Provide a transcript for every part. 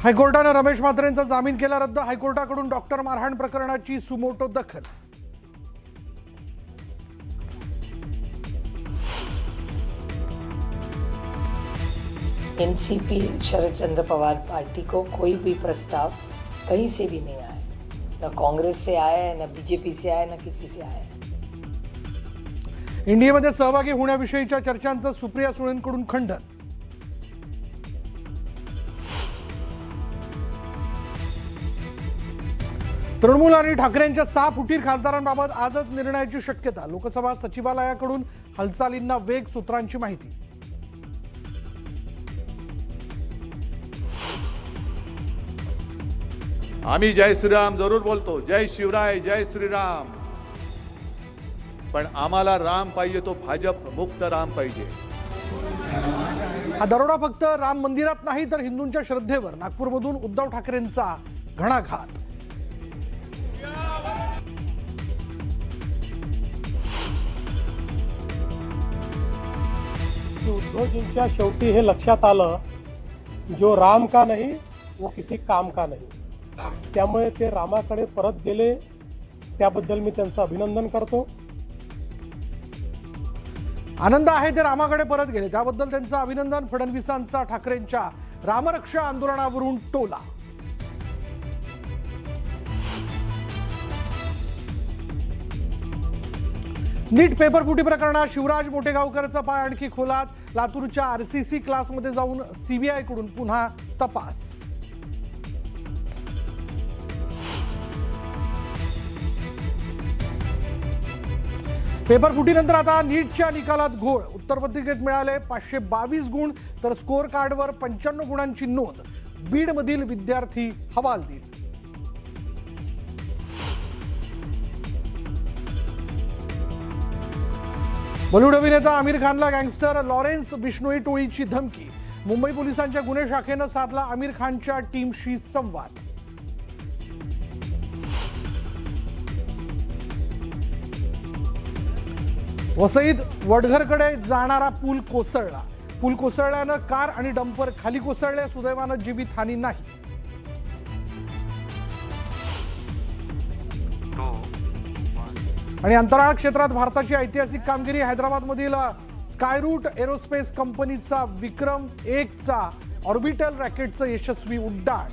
हायकोर्टाने रमेश म्हात्रेंचा जामीन केला रद्द। हायकोर्टाकडून डॉक्टर मारहाण प्रकरणाची सुमोटो दखल। एनसीपी शरद चंद्र पवार पार्टी को कोई भी प्रस्ताव कहीं से भी नहीं आया, न कांग्रेस से आया है, न बीजेपी से आया, न किसी से आया। इंडियामध्ये सहभागी होण्याविषयीच्या चर्चांचं सुप्रिया सुळेंकडून खंडन। तृणमूल आणि ठाकरेंच्या 6 फुटीर खासदारांबाबत आजच निर्णयाची शक्यता। लोकसभा सचिवालयाकडून हालचालींना वेग, सूत्रांची माहिती। आम्ही जय श्रीराम जरूर बोलतो, जय शिवराय, जय श्रीराम, पण आम्हाला राम पाहिजे, तो भाजप मुक्त राम पाहिजे। हा दरोडा फक्त राम मंदिरात नाही तर हिंदूंच्या श्रद्धेवर। नागपूरमधून उद्धव ठाकरेंचा घणाघात। उद्धवजींच्या शेवटी हे लक्षात आलं, जो राम का नहीं वो किसी काम का नहीं। त्यामुळे ते रामाकडे परत गेले, त्याबद्दल मी त्यांचं अभिनंदन करतो। आनंद आहे ते रामाकडे परत गेले, त्याबद्दल त्यांचं अभिनंदन। फडणवीसांचा ठाकरेंच्या रामरक्षा आंदोलनावरून टोला। नीट पेपरफुटी प्रकरणात शिवराज मोटेगावकरचा पाय आणखी खोलात। लातूरच्या आरसीसी क्लासमध्ये जाऊन सीबीआय कडून पुन्हा तपास। पेपरफुटीनंतर आता नीटच्या निकालात घोळ। उत्तरपत्रिकेत मिळाले 522 गुण, तर स्कोअर कार्डवर 95 गुणांची नोंद। बीडमधील विद्यार्थी हवालदिल। बॉलिवूड अभिनेता आमिर खानला गँगस्टर लॉरेन्स बिश्नोई टोळीची धमकी। मुंबई पोलिसांच्या गुन्हे शाखेनं साधला आमिर खानच्या टीमशी संवाद। वसईत वडघरकडे जाणारा पूल कोसळला। पूल कोसळल्यानं कार आणि डंपर खाली कोसळले। सुदैवानं जीवितहानी नाही। आणि अंतराळ क्षेत्रात भारताची ऐतिहासिक कामगिरी। हैदराबादमधील स्कायरूट एरोस्पेस कंपनीचा विक्रम 1चा ऑर्बिटल रॉकेटचं यशस्वी उड्डाण।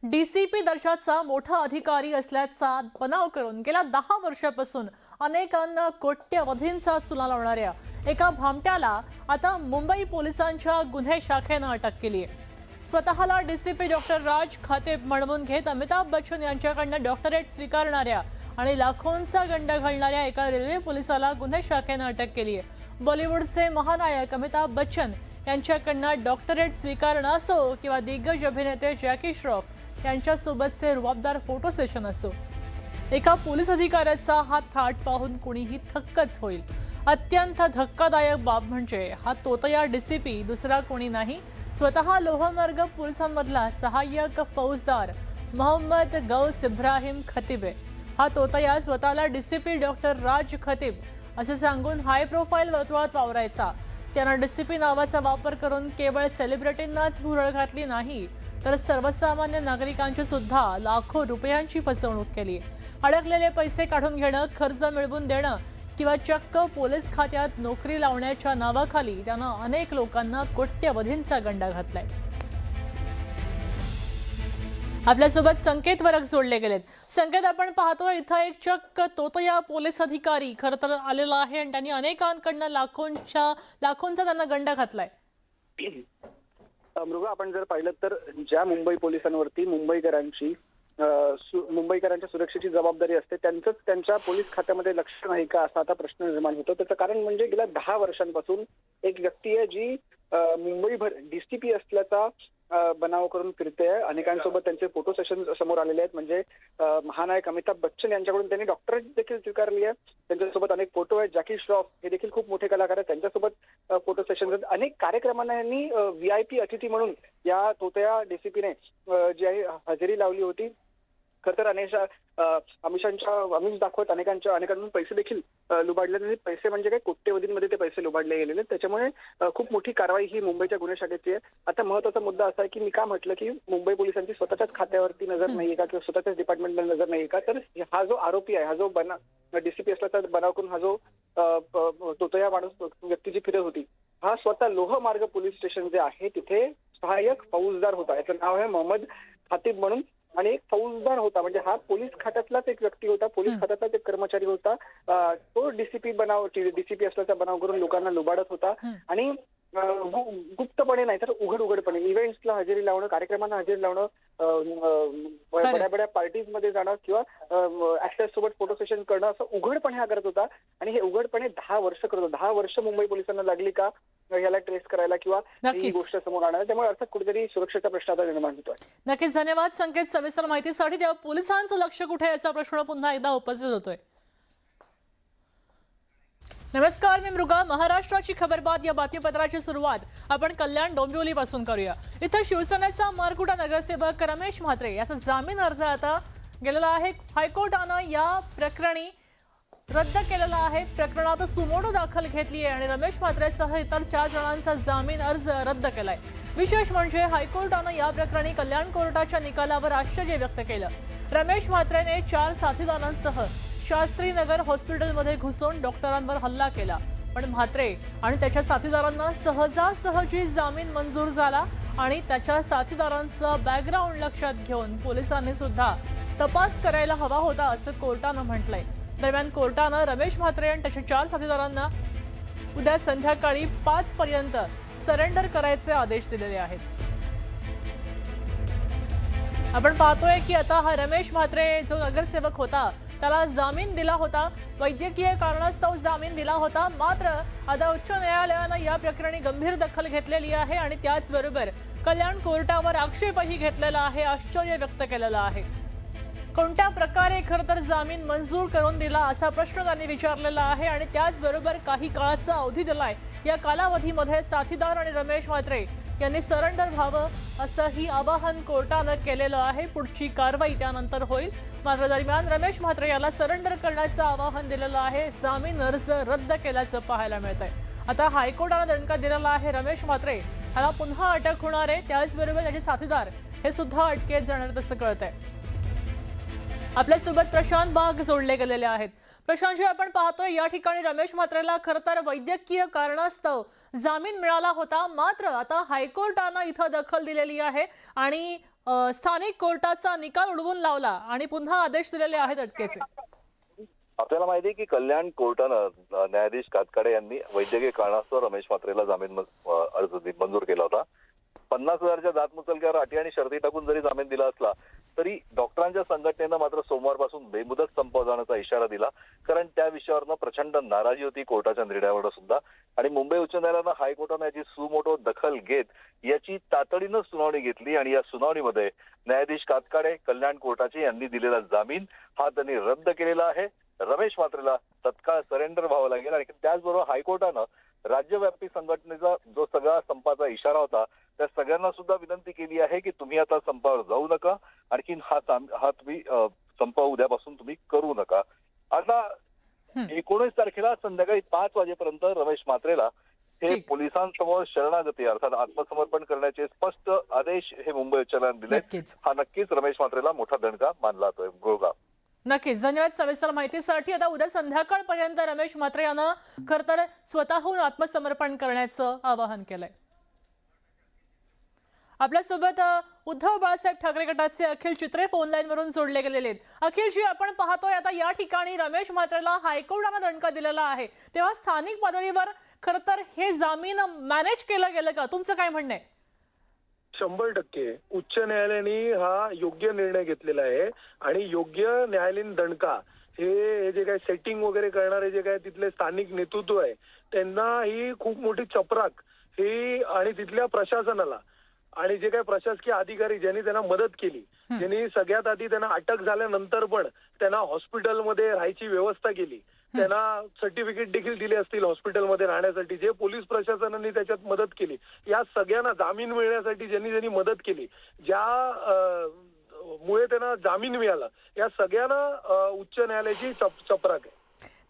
डीसीपी दर्जाचा मोठा अधिकारी असल्याचा बनाव करून गेल्या 10 वर्षापासून अनेकांना कोट्यवधींचा चुना लावणाऱ्या एका भामट्याला आता मुंबई पोलिसांच्या गुन्हे शाखेनं अटक केली आहे। स्वतःला डीसीपी डॉक्टर राज खातेब म्हणवून घेत अमिताभ बच्चन यांच्याकडनं डॉक्टरेट स्वीकारणाऱ्या आणि लाखोंचा गंडा घालणाऱ्या एका रेल्वे पोलिसाला गुन्हे शाखेनं अटक केली आहे। बॉलिवूडचे महानायक अमिताभ बच्चन यांच्याकडनं डॉक्टरेट स्वीकारणं असो किंवा दिग्गज अभिनेते जॅकी श्रॉफ यांच्यासोबतचे रुबाबदार फोटो सेशन असो, एका पोलीस अधिकाऱ्याचा हा थाट पाहून कुणीही थक्कच होईल। अत्यंत धक्कादायक बाब म्हणजे हा तोतया डीसीपी दुसरा कोणी नाही, स्वतः लोहमार्ग पोलिसांमधला सहाय्यक फौजदार मोहम्मद गौस इब्राहिम खतीब आहे। हा तोतया स्वतःला डीसीपी डॉक्टर राज खतीब असे सांगून हाय प्रोफाईल वर्तुळात वावरायचा। त्यानं डीसीपी नावाचा वापर करून केवळ सेलिब्रिटींनाच भुरळ घातली नाही, तर सर्वसामान्य नागरिकांची सुद्धा लाखो रुपयांची फसवणूक केली। अडकलेले पैसे काढून घेणं, कर्ज मिळवून देणं किंवा चक्क पोलीस खात्यात नोकरी लावण्याच्या नावाखाली त्यानं अनेक लोकांना कोट्यवधींचा गंडा घातलाय। आपल्यासोबत संकेत वरक जोडले गेलेत। संकेत, आपण पाहतो इथं एक चक्क तोतया पोलीस अधिकारी खरं तर आलेला आहे आणि त्यांनी अनेकांकडनं लाखोंचा त्यांना गंडा घातलाय। मृगा, आपण जर पाहिलं तर ज्या मुंबई पोलिसांवरती मुंबईकरांच्या सुरक्षेची जबाबदारी असते, त्यांचंच त्यांच्या पोलीस खात्यामध्ये लक्ष नाही का, असा आता प्रश्न निर्माण होतो। त्याचं कारण म्हणजे गेल्या 10 वर्षांपासून एक व्यक्ती आहे जी मुंबईभर डीसीपी असल्याचा बनाव करून फिरते। अनेकांसोबत त्यांचे फोटो सेशन समोर आलेले आहेत। म्हणजे महानायक अमिताभ बच्चन यांच्याकडून त्यांनी डॉक्टरेट देखील स्वीकारली आहे। त्यांच्यासोबत अनेक फोटो आहेत। जॅकी श्रॉफ हे देखील खूप मोठे कलाकार आहेत, त्यांच्यासोबत फोटो सेशन आहेत। अनेक कार्यक्रमांना यांनी व्हीआयपी अतिथी म्हणून या तोतया डीसीपीने जी आहे हजेरी लावली होती। खरं तर आमिष दाखवत अनेकांकडून पैसे देखील लुबाडले. पैसे म्हणजे काय, कोट्यवधींमध्ये ते पैसे लुबाडले गेलेले. त्याच्यामुळे खूप मोठी कारवाई ही मुंबईच्या गुन्हे शाखेची आहे. आता महत्वाचा मुद्दा असा आहे की मी का म्हटलं की मुंबई पोलिसांची स्वतःच्याच खात्यावरती नजर नाहीये का, किंवा स्वतःच्याच डिपार्टमेंटमध्ये नजर नाहीये का, तर हा जो आरोपी आहे, हा जो डीसीपी असल्याचा बनाव करून हा जो तोतया माणूस व्यक्ती जी फिरत होती, हा स्वतः लोहमार्ग पोलीस स्टेशन जे आहे तिथे सहाय्यक फौजदार होता. याचं नाव आहे मोहम्मद खातीब म्हणून, आणि एक फौजदार होता. म्हणजे हा पोलीस खात्यातलाच एक व्यक्ती होता, पोलीस खात्यातलाच एक कर्मचारी होता. तो डीसीपी असल्याचा बनाव करून लोकांना लुबाडत होता. आणि गुप्तपणे नाही तर उघडपणे इव्हेंट्सला हजेरी लावणं, कार्यक्रमांना हजेरी लावणं, बड्या पार्टीज मध्ये जाणं किंवा ऍक्टर्स सोबत फोटो सेशन करणं, असं उघडपणे हा करत होता. आणि हे उघडपणे 10 वर्ष करत होता. 10 वर्ष मुंबई पोलिसांना लागली का याला ट्रेस करायला किंवा ही गोष्ट समोर आणायला. त्यामुळे अर्थात कुठेतरी सुरक्षेचा प्रश्न आता निर्माण होतोय. नक्कीच, धन्यवाद संकेत सविस्तर माहितीसाठी. तेव्हा पोलिसांचं लक्ष कुठे याचा प्रश्न पुन्हा एकदा उपस्थित होतोय. नमस्कार, मी मृगा. महाराष्ट्राची खबरबात या बातमीपत्राची सुरुवात आपण कल्याण डोंबिवली पासून करूया. इथं शिवसेनेचा मारकुटा नगरसेवक रमेश म्हात्रे याचा जामीन अर्ज आता गेलेला आहे. हायकोर्टानं या प्रकरणी रद्द केलेला आहे. प्रकरणात सुमोटो दाखल घेतली आहे आणि रमेश म्हात्रेसह इतर 4 जणांचा जामीन अर्ज रद्द केलाय. विशेष म्हणजे हायकोर्टानं या प्रकरणी कल्याण कोर्टाच्या निकालावर आश्चर्य व्यक्त केलं. रमेश म्हात्रेने 4 साथीदारांसह शास्त्रीनगर हॉस्पिटलमध्ये घुसून डॉक्टरांवर हल्ला केला, पण म्हात्रे आणि त्याच्या साथीदारांना सहजासहजी जामीन मंजूर झाला. आणि त्याच्या साथीदारांचं बॅकग्राऊंड लक्षात घेऊन पोलिसांनी सुद्धा तपास करायला हवा होता असं कोर्टानं म्हटलंय. दरम्यान कोर्टानं रमेश म्हात्रे आणि त्याच्या 4 साथीदारांना उद्या संध्याकाळी 5 पर्यंत सरेंडर करायचे आदेश दिलेले आहेत. आपण पाहतोय की आता हा रमेश म्हात्रे जो नगरसेवक होता त्याला जामीन दिला होता, वैद्यकीय कारणास्तव जामीन दिला होता. मात्र आता उच्च न्यायालयानं या प्रकरणी गंभीर दखल घेतलेली आहे आणि त्याचबरोबर कल्याण कोर्टावर आक्षेपही घेतलेला आहे, आश्चर्य व्यक्त केलेलं आहे. कोणत्या प्रकारे खरं तर जामीन मंजूर करून दिला असा प्रश्न त्यांनी विचारलेला आहे. आणि त्याचबरोबर काही काळाचा अवधी दिलाय. या कालावधीमध्ये साथीदार आणि रमेश म्हात्रे यांनी सरेंडर व्हावं असंही आवाहन कोर्टानं केलेलं आहे. पुढची कारवाई त्यानंतर होईल. मात्र दरम्यान रमेश म्हात्रे याला सरेंडर करण्याचं आवाहन दिलेलं आहे. जामीन अर्ज रद्द केल्याचं पाहायला मिळतंय. आता हायकोर्टानं दणका दिलेला आहे. रमेश म्हात्रे याला पुन्हा अटक होणार आहे. त्याचबरोबर त्याचे साथीदार हे सुद्धा अटकेत जाणार तसं कळतंय. आपल्यासोबत प्रशांत बाग जोडले गेलेले आहेत. प्रशांतजी, आपण पाहतोय या ठिकाणी रमेश म्हात्रेला खरं तर वैद्यकीय कारणास्तव जामीन मिळाला होता. मात्र आता हायकोर्टानं इथं दखल दिलेली आहे आणि स्थानिक कोर्टाचा निकाल उडवून लावला आणि पुन्हा आदेश दिलेले आहेत अटकेचे. आपल्याला माहिती आहे की कल्याण कोर्टानं न्यायाधीश कातकाडे यांनी वैद्यकीय कारणास्तव रमेश म्हात्रेला जामीन अर्ज मंजूर केला होता. 50,000च्या दातमुचलक्यावर अटी आणि शर्ती टाकून जरी जामीन दिला असला तरी डॉक्टरांच्या संघटनेनं मात्र सोमवारपासून बेमुदत संप जाण्याचा इशारा दिला. कारण त्या विषयावरनं प्रचंड नाराजी होती कोर्टाच्या निर्णयावर सुद्धा. आणि मुंबई उच्च न्यायालयानं हायकोर्टानं याची सुमोटो दखल घेत याची तातडीनं सुनावणी घेतली. आणि या सुनावणीमध्ये न्यायाधीश कातकाडे, कल्याण कोर्टाचे यांनी दिलेला जामीन हा त्यांनी रद्द केलेला आहे. रमेश म्हात्रेला तत्काळ सरेंडर व्हावं लागेल. आणि त्याचबरोबर हायकोर्टानं राज्यव्यापी संघटनेचा जो सगळा संपाचा इशारा होता त्या सगळ्यांना सुद्धा विनंती केली आहे की तुम्ही आता संपावर जाऊ नका, आणखीन हा तुम्ही संप उद्यापासून तुम्ही करू नका. आता 19 तारखेला संध्याकाळी 5 वाजेपर्यंत रमेश म्हात्रेला हे पोलिसांसमोर शरणागती अर्थात आत्मसमर्पण करण्याचे स्पष्ट आदेश हे मुंबई उच्च न्यायालयानं दिले. हा नक्कीच रमेश म्हात्रेला मोठा दणका मानला जातोय. गोळगा. नक्कीच, धन्यवाद सविस्तर माहितीसाठी. आता उद्या संध्याकाळपर्यंत रमेश म्हात्रे यानं खरं तर स्वतःहून आत्मसमर्पण करण्याचं आवाहन केलंय. आपल्यासोबत उद्धव बाळासाहेब ठाकरे गटाचे अखिल चित्रे फोन लाईन वरून जोडले गेलेले आहेत. अखिलजी, आपण पाहतोय आता या ठिकाणी रमेश म्हात्रेला हायकोर्टानं दणका दिलेला आहे, तेव्हा स्थानिक पातळीवर खरं तर हे जामीन मॅनेज केलं गेलं का? तुमचं काय म्हणणं आहे? 100% उच्च न्यायालयाने हा योग्य निर्णय घेतलेला आहे. आणि योग्य न्यायालयीन दणका हे जे काही सेटिंग वगैरे करणारे जे काही तिथले स्थानिक नेतृत्व आहे त्यांना ही खूप मोठी चपराक ही, आणि तिथल्या प्रशासनाला आणि जे काही प्रशासकीय अधिकारी ज्यांनी त्यांना मदत केली, ज्यांनी सगळ्यात आधी त्यांना अटक झाल्यानंतर पण त्यांना हॉस्पिटलमध्ये राहायची व्यवस्था केली, त्यांना सर्टिफिकेट देखील दिले असतील हॉस्पिटलमध्ये राहण्यासाठी, जे पोलीस प्रशासनाने त्याच्यात मदत केली, या सगळ्यांना जामीन मिळण्यासाठी ज्यांनी मदत केली, ज्या मुळे त्यांना जामीन मिळाला, या सगळ्यांना उच्च न्यायालयाची चपराक आहे.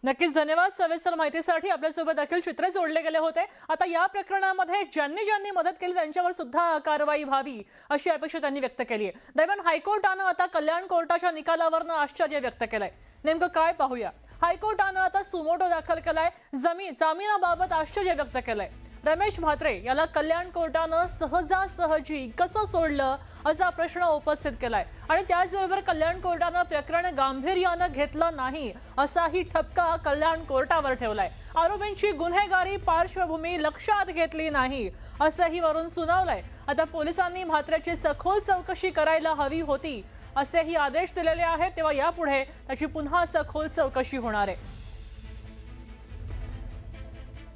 नक्कीच धन्यवाद सविस्तर माहितीसाठी. आपल्यासोबत अखिल चित्रे जोडले गेले होते. आता या प्रकरणामध्ये ज्यांनी मदत केली त्यांच्यावर सुद्धा कारवाई व्हावी अशी अपेक्षा त्यांनी व्यक्त केली आहे. दरम्यान हायकोर्टानं आता कल्याण कोर्टाच्या निकालावरनं आश्चर्य व्यक्त केलंय. नेमकं काय पाहूया. हायकोर्टानं आता सुमोटो दाखल केलाय. जामिनाबाबत आश्चर्य व्यक्त केलंय. रमेश म्हात्रे याला कल्याण कोर्टानं सहजासहजी कसं सोडलं असा प्रश्न उपस्थित केलाय आणि त्याचबरोबर कल्याण कोर्टानं प्रकरण गांभीर्यानं घेतलं नाही असाही ठपका कल्याण कोर्टावर ठेवलाय. आरोपींची गुन्हेगारी पार्श्वभूमी लक्षात घेतली नाही असंही वरून सुनावलंय. आता पोलिसांनी म्हात्रेची सखोल चौकशी करायला हवी होती असेही आदेश दिलेले आहेत. तेव्हा यापुढे त्याची पुन्हा सखोल चौकशी होणार आहे.